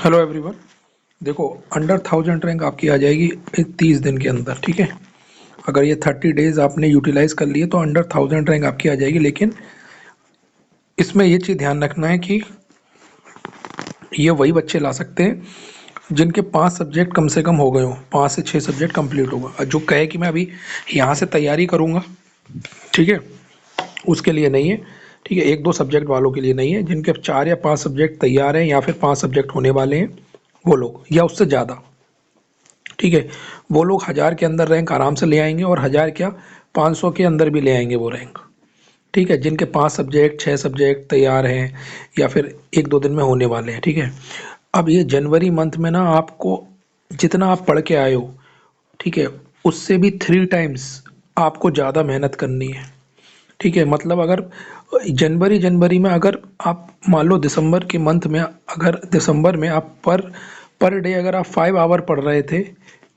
Hello everyone. देखो, under 1000 rank आपकी आ जाएगी 30 दिन के अंदर। ठीक है, अगर ये 30 डेज आपने यूटिलाइज कर लिए तो अंडर 1000 रैंक आपकी आ जाएगी। लेकिन इसमें ये चीज़ ध्यान रखना है कि ये वही बच्चे ला सकते हैं जिनके 5 सब्जेक्ट कम से कम हो गए हो, 5 से 6 सब्जेक्ट कंप्लीट होगा। और जो कहे कि मैं अभी यहाँ से तैयारी करूँगा, ठीक है, उसके लिए नहीं है। ठीक है, 1-2 सब्जेक्ट वालों के लिए नहीं है। जिनके 4 या 5 सब्जेक्ट तैयार हैं या फिर 5 सब्जेक्ट होने वाले हैं वो लोग, या उससे ज़्यादा, ठीक है, वो लोग 1000 के अंदर रैंक आराम से ले आएंगे, और 1000 क्या, 500 के अंदर भी ले आएंगे वो रैंक। ठीक है, जिनके 5 सब्जेक्ट 6 सब्जेक्ट तैयार हैं या फिर 1-2 दिन में होने वाले हैं। ठीक है, अब ये जनवरी मंथ में ना आपको जितना आप पढ़ के आए हो, ठीक है, उससे भी 3 टाइम्स आपको ज़्यादा मेहनत करनी है। ठीक है, मतलब अगर जनवरी जनवरी में अगर आप मान लो दिसंबर के मंथ में, अगर दिसंबर में आप पर डे अगर आप 5 आवर पढ़ रहे थे,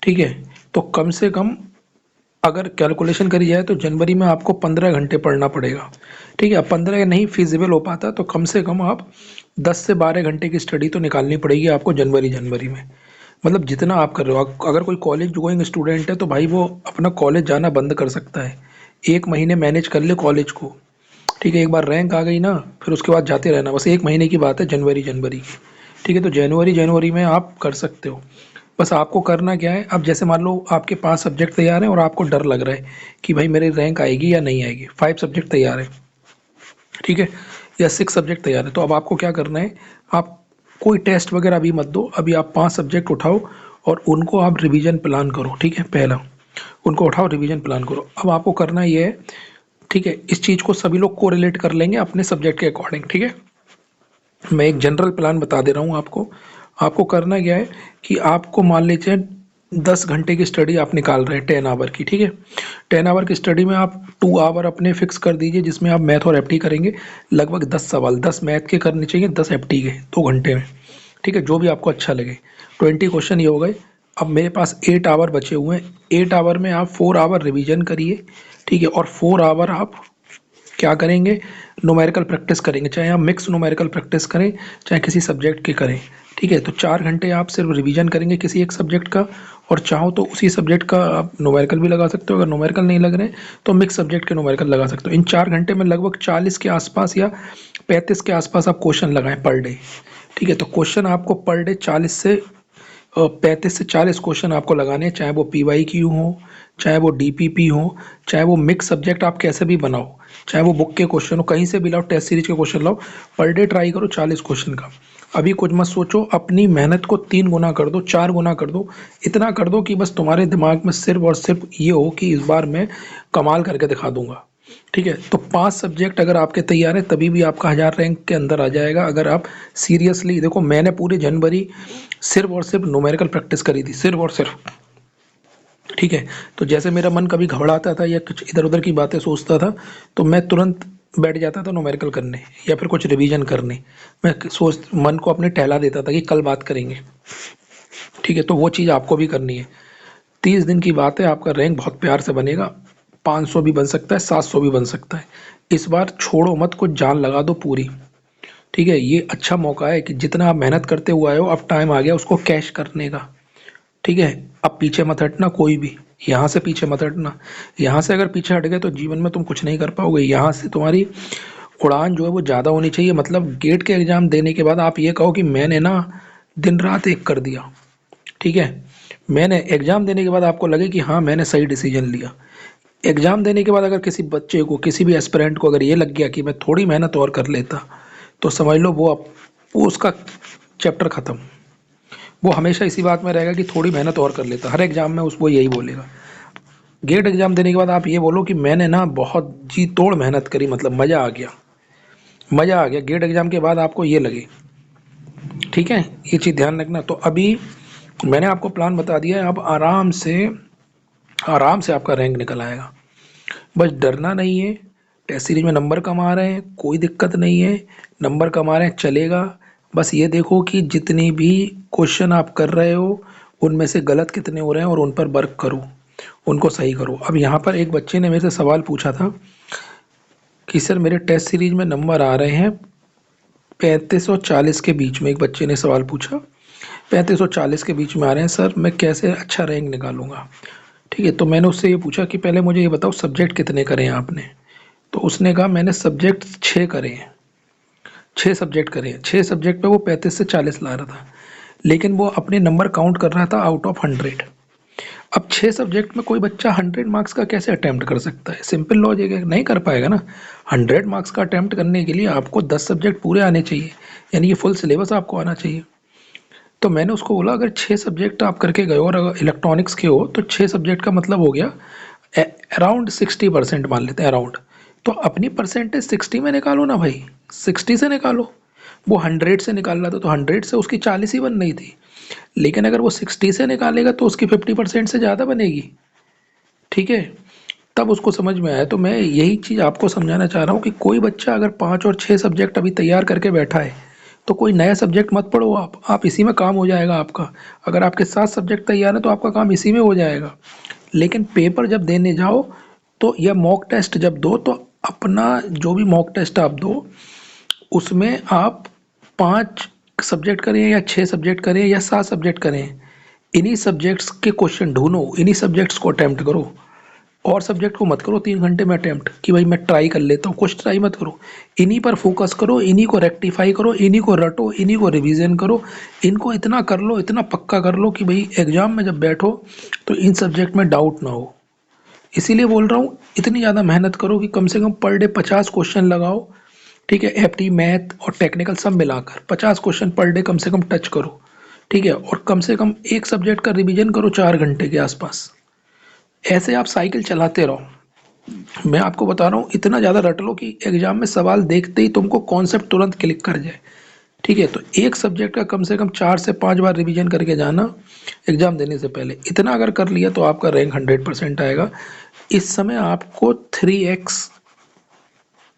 ठीक है, तो कम से कम अगर कैलकुलेशन करी जाए तो जनवरी में आपको 15 घंटे पढ़ना पड़ेगा। ठीक है, अब 15 नहीं फिजिबल हो पाता तो कम से कम आप 10 से 12 घंटे की स्टडी तो निकालनी पड़ेगी आपको जनवरी जनवरी में। मतलब जितना आप कर रहे हो, अगर कोई कॉलेज गोइंग स्टूडेंट है तो भाई वो अपना कॉलेज जाना बंद कर सकता है, 1 महीने मैनेज कर ले कॉलेज को। ठीक है, एक बार रैंक आ गई ना, फिर उसके बाद जाते रहना, बस 1 महीने की बात है जनवरी जनवरी की। ठीक है, तो जनवरी जनवरी में आप कर सकते हो। बस आपको करना क्या है, अब जैसे मान लो आपके 5 सब्जेक्ट तैयार हैं और आपको डर लग रहा है कि भाई मेरी रैंक आएगी या नहीं आएगी। 5 सब्जेक्ट तैयार है, ठीक है, या 6 सब्जेक्ट तैयार है, तो अब आपको क्या करना है, आप कोई टेस्ट वगैरह अभी मत दो। अभी आप 5 सब्जेक्ट उठाओ और उनको आप रिवीजन प्लान करो। ठीक है, पहला उनको उठाओ, रिवीजन प्लान करो। अब आपको करना ये है, ठीक है, इस चीज़ को सभी लोग को रिलेट कर लेंगे अपने सब्जेक्ट के अकॉर्डिंग। ठीक है, मैं एक जनरल प्लान बता दे रहा हूँ आपको। आपको करना क्या है कि आपको मान लीजिए 10 घंटे की स्टडी आप निकाल रहे हैं 10 आवर की। ठीक है, 10 आवर की स्टडी में आप 2 आवर अपने फिक्स कर दीजिए जिसमें आप मैथ और एफटी करेंगे। लगभग 10 सवाल, 10 मैथ के करने चाहिए, 10 एफटी के 2 घंटे में। ठीक है, जो भी आपको अच्छा लगे। 20 क्वेश्चन ये हो गए। अब मेरे पास 8 आवर बचे हुए हैं। 8 आवर में आप 4 आवर रिवीजन करिए। ठीक है, और 4 आवर आप क्या करेंगे, न्यूमेरिकल प्रैक्टिस करेंगे, चाहे आप मिक्स न्यूमेरिकल प्रैक्टिस करें चाहे किसी सब्जेक्ट की करें। ठीक है, तो 4 घंटे आप सिर्फ रिवीजन करेंगे किसी एक सब्जेक्ट का, और चाहो तो उसी सब्जेक्ट का आप न्यूमेरिकल भी लगा सकते हो। अगर न्यूमेरिकल नहीं लग रहे तो मिक्स सब्जेक्ट के न्यूमेरिकल लगा सकते हो। इन 4 घंटे में लगभग 40 के आसपास या 35 के आसपास आप क्वेश्चन लगाएं पर डे। ठीक है, तो क्वेश्चन आपको पर डे 35 से 40 क्वेश्चन आपको लगाने हैं, चाहे वो PYQ हो, चाहे वो DPP हो, चाहे वो मिक्स सब्जेक्ट आप कैसे भी बनाओ, चाहे वो बुक के क्वेश्चन हो, कहीं से भी लाओ, टेस्ट सीरीज के क्वेश्चन लाओ। पर डे ट्राई करो 40 क्वेश्चन का। अभी कुछ मत सोचो, अपनी मेहनत को 3 गुना कर दो, 4 गुना कर दो। इतना कर दो कि बस तुम्हारे दिमाग में सिर्फ और सिर्फ ये हो कि इस बार मैं कमाल करके दिखा दूंगा। ठीक है, तो 5 सब्जेक्ट अगर आपके तैयार है तभी भी आपका 1000 रैंक के अंदर आ जाएगा। अगर आप सीरियसली देखो, मैंने पूरे जनवरी सिर्फ और सिर्फ न्यूमेरिकल प्रैक्टिस करी थी, सिर्फ और सिर्फ। ठीक है, तो जैसे मेरा मन कभी घबराता था या कुछ इधर उधर की बातें सोचता था तो मैं तुरंत बैठ जाता था न्यूमेरिकल करने या फिर कुछ रिवीजन करने। मैं सोच मन को अपने टहला देता था कि कल बात करेंगे। ठीक है, तो वो चीज़ आपको भी करनी है। 30 दिन की बात है, आपका रैंक बहुत प्यार से बनेगा। 500 भी बन सकता है, 700 भी बन सकता है। इस बार छोड़ो मत, कुछ जान लगा दो पूरी। ठीक है, ये अच्छा मौका है कि जितना आप मेहनत करते हुए आए हो, अब टाइम आ गया उसको कैश करने का। ठीक है, अब पीछे मत हटना कोई भी, यहाँ से पीछे मत हटना। यहाँ से अगर पीछे हट गए तो जीवन में तुम कुछ नहीं कर पाओगे। यहाँ से तुम्हारी उड़ान जो है वो ज़्यादा होनी चाहिए। मतलब गेट के एग्ज़ाम देने के बाद आप ये कहो कि मैंने ना दिन रात एक कर दिया। ठीक है, मैंने एग्ज़ाम देने के बाद आपको लगे कि हाँ मैंने सही डिसीजन लिया। एग्ज़ाम देने के बाद अगर किसी बच्चे को, किसी भी एस्पिरेंट को अगर ये लग गया कि मैं थोड़ी मेहनत और कर लेता, तो समझ लो वो उसका चैप्टर ख़त्म। वो हमेशा इसी बात में रहेगा कि थोड़ी मेहनत और कर लेता, हर एग्ज़ाम में उसको यही बोलेगा। गेट एग्ज़ाम देने के बाद आप ये बोलो कि मैंने ना बहुत जी तोड़ मेहनत करी, मतलब मज़ा आ गया, मज़ा आ गया। गेट एग्ज़ाम के बाद आपको ये लगे। ठीक है, ये चीज़ ध्यान रखना। तो अभी मैंने आपको प्लान बता दिया है, अब आराम से आपका रैंक निकल आएगा। बस डरना नहीं है। टेस्ट सीरीज में नंबर कम आ रहे हैं, कोई दिक्कत नहीं है, नंबर कम आ रहे हैं चलेगा। बस ये देखो कि जितनी भी क्वेश्चन आप कर रहे हो उनमें से गलत कितने हो रहे हैं और उन पर वर्क करो, उनको सही करो। अब यहाँ पर एक बच्चे ने मेरे से सवाल पूछा था कि सर मेरे टेस्ट सीरीज में नंबर आ रहे हैं 35 और 40 के बीच में। एक बच्चे ने सवाल पूछा 35 और 40 के बीच में आ रहे हैं सर, मैं कैसे अच्छा रैंक निकालूंगा। ठीक है, तो मैंने उससे ये पूछा कि पहले मुझे ये बताओ सब्जेक्ट कितने करे हैं आपने। तो उसने कहा मैंने सब्जेक्ट 6 करे हैं, 6 सब्जेक्ट करे हैं। 6 सब्जेक्ट पे वो 35 से 40 ला रहा था, लेकिन वो अपने नंबर काउंट कर रहा था आउट ऑफ 100। अब 6 सब्जेक्ट में कोई बच्चा 100 मार्क्स का कैसे अटेम्प्ट कर सकता है? सिंपल लॉजिक है, नहीं कर पाएगा ना। 100 मार्क्स का अटेम्प्ट करने के लिए आपको 10 सब्जेक्ट पूरे आने चाहिए, यानी कि फुल सिलेबस आपको आना चाहिए। तो मैंने उसको बोला अगर 6 सब्जेक्ट आप करके गए और अगर इलेक्ट्रॉनिक्स के हो तो 6 सब्जेक्ट का मतलब हो गया अराउंड 60% मान लेते हैं अराउंड। तो अपनी परसेंटेज 60 में निकालो ना भाई, 60 से निकालो। वो 100 से निकाल रहा था तो 100 से उसकी 40 ही बन रही थी, लेकिन अगर वो 60 से निकालेगा तो उसकी 50% से ज़्यादा बनेगी। ठीक है, तब उसको समझ में आया। तो मैं यही चीज़ आपको समझाना चाह रहा हूँ कि कोई बच्चा अगर 5 और 6 सब्जेक्ट अभी तैयार करके बैठा है तो कोई नया सब्जेक्ट मत पढ़ो आप इसी में काम हो जाएगा आपका। अगर आपके 7 सब्जेक्ट तैयार हैं तो आपका काम इसी में हो जाएगा। लेकिन पेपर जब देने जाओ तो या मॉक टेस्ट जब दो तो अपना जो भी मॉक टेस्ट आप दो उसमें आप 5 सब्जेक्ट करें या 6 सब्जेक्ट करें या 7 सब्जेक्ट करें, इन्हीं सब्जेक्ट्स के क्वेश्चन ढूंढो, इन्हीं सब्जेक्ट्स को अटैम्प्ट करो। और सब्जेक्ट को मत करो 3 घंटे में अटैम्प्ट कि भाई मैं ट्राई कर लेता हूँ, कुछ ट्राई मत करो। इन्हीं पर फोकस करो, इन्हीं को रेक्टिफाई करो, इन्हीं को रटो, इन्हीं को रिवीजन करो। इनको इतना कर लो, इतना पक्का कर लो कि भाई एग्जाम में जब बैठो तो इन सब्जेक्ट में डाउट ना हो। इसीलिए बोल रहा हूँ इतनी ज़्यादा मेहनत करो कि कम से कम पर डे 50 क्वेश्चन लगाओ। ठीक है, एफटी मैथ और टेक्निकल सब मिलाकर 50 क्वेश्चन पर डे कम से कम टच करो। ठीक है, और कम से कम एक सब्जेक्ट का रिवीजन करो 4 घंटे के आसपास। ऐसे आप साइकिल चलाते रहो। मैं आपको बता रहा हूँ इतना ज़्यादा रट लो कि एग्जाम में सवाल देखते ही तुमको कॉन्सेप्ट तुरंत क्लिक कर जाए। ठीक है, तो एक सब्जेक्ट का कम से कम 4 से 5 बार रिवीजन करके जाना एग्जाम देने से पहले। इतना अगर कर लिया तो आपका रैंक 100% आएगा। इस समय आपको 3x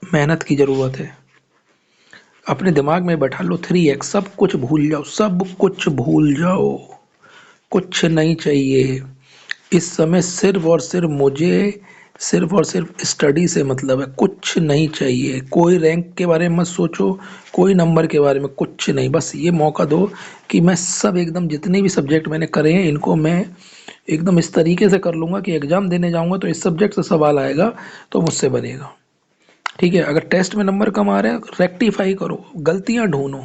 मेहनत की ज़रूरत है। अपने दिमाग में बैठा लो 3x, सब कुछ भूल जाओ, सब कुछ भूल जाओ, कुछ नहीं चाहिए। इस समय सिर्फ और सिर्फ मुझे सिर्फ और सिर्फ स्टडी से मतलब है, कुछ नहीं चाहिए। कोई रैंक के बारे में मत सोचो, कोई नंबर के बारे में कुछ नहीं। बस ये मौका दो कि मैं सब एकदम जितने भी सब्जेक्ट मैंने करे हैं इनको मैं एकदम इस तरीके से कर लूँगा कि एग्ज़ाम देने जाऊँगा तो इस सब्जेक्ट से सवाल आएगा तो मुझसे बनेगा। ठीक है, अगर टेस्ट में नंबर कम आ रहे हैं रेक्टिफाई करो, गलतियाँ ढूंढो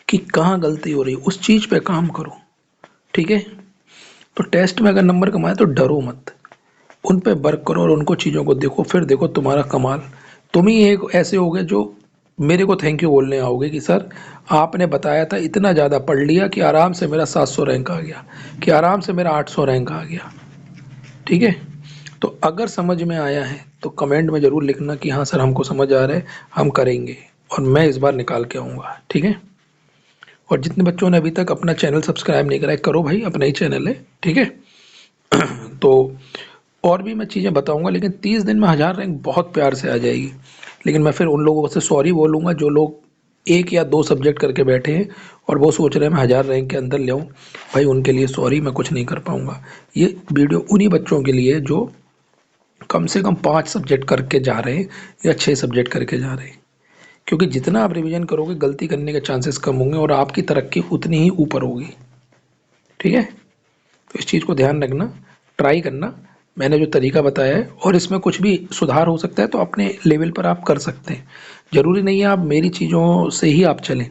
कि कहाँ गलती हो रही, उस चीज़ पे काम करो। ठीक है, तो टेस्ट में अगर नंबर कम आए तो डरो मत, उन पे वर्क करो और उनको चीज़ों को देखो, फिर देखो तुम्हारा कमाल। तुम ही एक ऐसे होगे जो मेरे को थैंक यू बोलने आओगे कि सर आपने बताया था, इतना ज़्यादा पढ़ लिया कि आराम से मेरा 700 रैंक आ गया, कि आराम से मेरा 800 रैंक आ गया। ठीक है, तो अगर समझ में आया है तो कमेंट में ज़रूर लिखना कि हाँ सर हमको समझ आ रहा है, हम करेंगे और मैं इस बार निकाल के आऊँगा। ठीक है, और जितने बच्चों ने अभी तक अपना चैनल सब्सक्राइब नहीं करा है करो भाई, अपना ही चैनल है। ठीक है, तो और भी मैं चीज़ें बताऊंगा, लेकिन 30 दिन में 1000 रैंक बहुत प्यार से आ जाएगी। लेकिन मैं फिर उन लोगों से सॉरी बोलूँगा जो लोग 1 या 2 सब्जेक्ट करके बैठे हैं और वो सोच रहे हैं मैं 1000 रैंक के अंदर ले आऊँ। भाई उनके लिए सॉरी, मैं कुछ नहीं कर पाऊँगा। ये वीडियो उन्हीं बच्चों के लिए जो कम से कम 5 सब्जेक्ट करके जा रहे हैं या 6 सब्जेक्ट करके जा रहे हैं, क्योंकि जितना आप रिवीजन करोगे गलती करने के चांसेस कम होंगे और आपकी तरक्की उतनी ही ऊपर होगी। ठीक है, तो इस चीज़ को ध्यान रखना, ट्राई करना मैंने जो तरीका बताया है, और इसमें कुछ भी सुधार हो सकता है तो अपने लेवल पर आप कर सकते हैं। ज़रूरी नहीं है आप मेरी चीज़ों से ही आप चलें।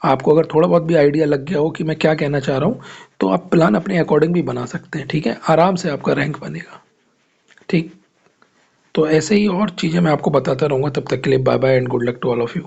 आपको अगर थोड़ा बहुत भी आइडिया लग गया हो कि मैं क्या कहना चाह रहा हूँ तो आप प्लान अपने अकॉर्डिंग भी बना सकते हैं। ठीक है, आराम से आपका रैंक बनेगा। ठीक, तो ऐसे ही और चीज़ें मैं आपको बताता रहूँगा। तब तक के लिए bye bye and good luck to all of you.